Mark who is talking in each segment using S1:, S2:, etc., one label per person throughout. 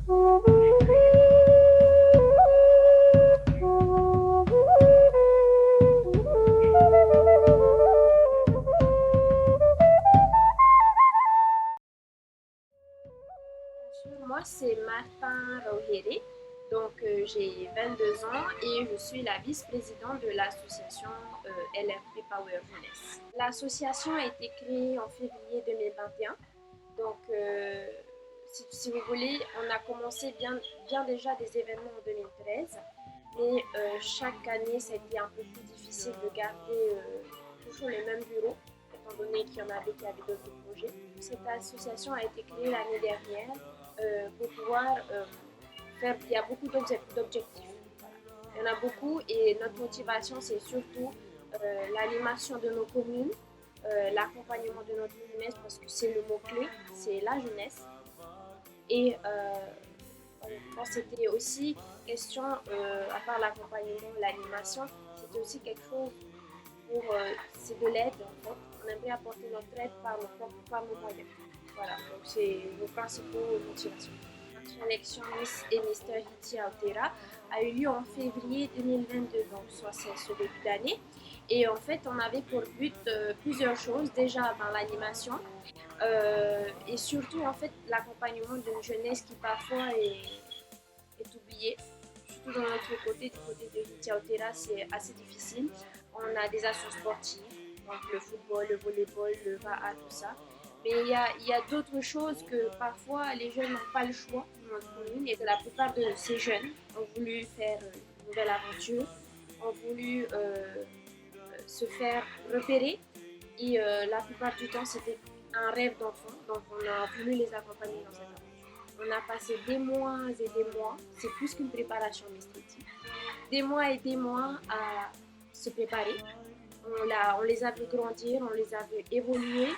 S1: Moi, c'est Martin Rohéré. Donc, j'ai 22 ans et je suis la vice-présidente de l'association LRP Power Jeunesse. L'association a été créée en février 2021. Donc, si vous voulez, on a commencé bien déjà des événements en 2013. Mais chaque année, ça a été un peu plus difficile de garder toujours les mêmes bureaux, étant donné qu'il y en avait qui avaient d'autres projets. Cette association a été créée l'année dernière pour pouvoir faire. Il y a beaucoup d'objectifs. Voilà. Il y en a beaucoup et notre motivation, c'est surtout l'animation de nos communes, l'accompagnement de notre jeunesse, parce que c'est le mot-clé, c'est la jeunesse. Et quand c'était aussi question, à part l'accompagnement, l'animation, c'était aussi quelque chose pour, c'est de l'aide en fait. On aimerait apporter notre aide par nos moyens. Voilà, donc c'est nos principaux motivations. Notre élection Miss et Mister Hiti Aotearoa a eu lieu en février 2022, donc soit c'est ce début d'année. Et en fait, on avait pour but plusieurs choses. Déjà, dans l'animation, et surtout en fait l'accompagnement d'une jeunesse qui parfois est oubliée. Surtout dans notre côté, du côté de Hiti Aotearoa, c'est assez difficile. On a des actions sportives, donc le football, le volleyball, le VAA, tout ça. Mais il y a d'autres choses que parfois les jeunes n'ont pas le choix dans notre commune et que la plupart de ces jeunes ont voulu faire une nouvelle aventure, ont voulu se faire repérer et la plupart du temps c'était un rêve d'enfant, donc on a voulu les accompagner dans cette aventure. On a passé des mois et des mois, c'est plus qu'une préparation administrative, des mois et des mois à se préparer. On les a vu grandir, on les a vu évoluer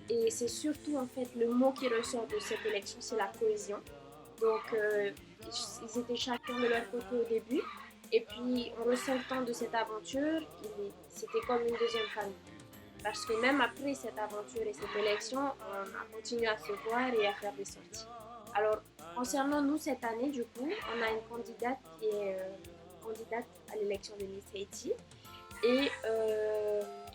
S1: et c'est surtout en fait le mot qui ressort de cette élection, c'est la cohésion. Donc ils étaient chacun de leur côté au début et puis en ressortant de cette aventure, c'était comme une deuxième famille. Parce que même après cette aventure et cette élection, on a continué à se voir et à faire des sorties. Alors, concernant nous cette année, du coup, on a une candidate qui est candidate à l'élection de Miss Haiti. Et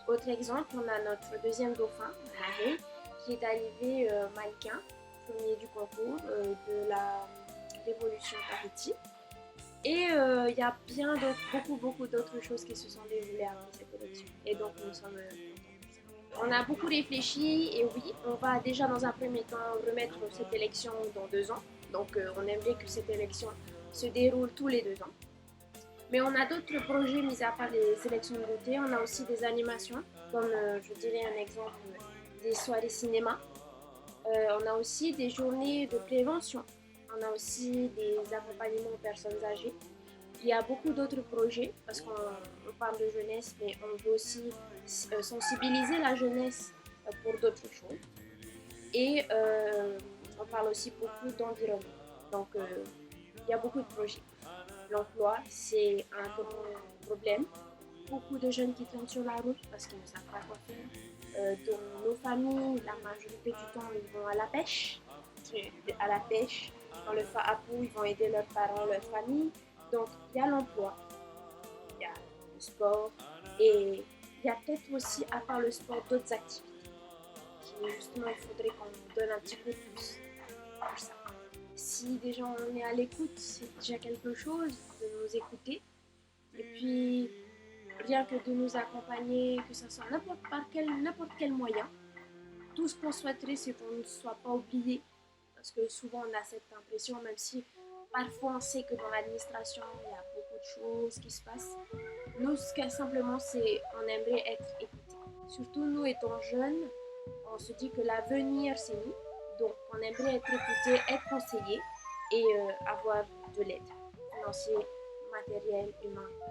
S1: autre exemple, on a notre deuxième dauphin, Marie, qui est arrivé mannequin, premier du concours de la révolution Tahiti. Et il y a bien d'autres, beaucoup d'autres choses qui se sont déroulées après cette élection. Et donc nous sommes contents. On a beaucoup réfléchi et oui, on va déjà dans un premier temps remettre cette élection dans 2 ans. Donc on aimerait que cette élection se déroule tous les 2 ans. Mais on a d'autres projets, mis à part les élections de beauté. On a aussi des animations, comme je dirais un exemple, des soirées cinéma. On a aussi des journées de prévention. On a aussi des accompagnements aux personnes âgées. Il y a beaucoup d'autres projets, parce qu'on parle de jeunesse, mais on veut aussi sensibiliser la jeunesse pour d'autres choses. Et on parle aussi beaucoup d'environnement. Donc, il y a beaucoup de projets. L'emploi, c'est un grand problème. Beaucoup de jeunes qui tombent sur la route parce qu'ils ne savent pas quoi faire. Dans nos familles, la majorité du temps, ils vont à la pêche. À la pêche, dans le Fa'apu, ils vont aider leurs parents, leur famille. Donc, il y a l'emploi, il y a le sport et il y a peut-être aussi, à part le sport, d'autres activités qui, justement, il faudrait qu'on donne un petit peu plus pour ça. Si déjà on est à l'écoute, c'est déjà quelque chose de nous écouter. Et puis, rien que de nous accompagner, que ce soit n'importe quel moyen. Tout ce qu'on souhaiterait, c'est qu'on ne soit pas oublié. Parce que souvent, on a cette impression, même si parfois on sait que dans l'administration, il y a beaucoup de choses qui se passent. Nous, simplement, c'est on aimerait être écoutés. Surtout nous étant jeunes, on se dit que l'avenir, c'est nous. Donc, on aimerait être écoutés, être conseillés et avoir de l'aide financière, matérielle, humaine.